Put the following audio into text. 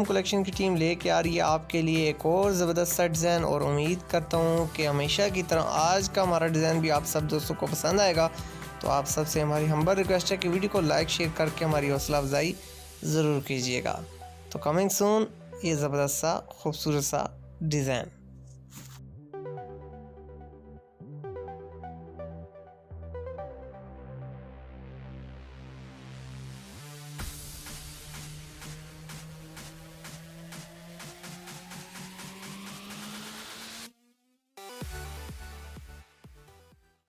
आलम collection की team लेके आ रही है आपके लिए एक और ज़बरदस्त सा डिज़ाइन, और उम्मीद करता हूँ कि हमेशा की तरह आज का हमारा डिज़ाइन भी आप सब दोस्तों को पसंद आएगा। तो आप सबसे हमारी हम्बल रिक्वेस्ट है कि वीडियो को लाइक शेयर करके हमारी हौसला अफजाई ज़रूर कीजिएगा। तो कमिंग सून ये ज़बरदस्त सा खूबसूरत सा डिज़ाइन।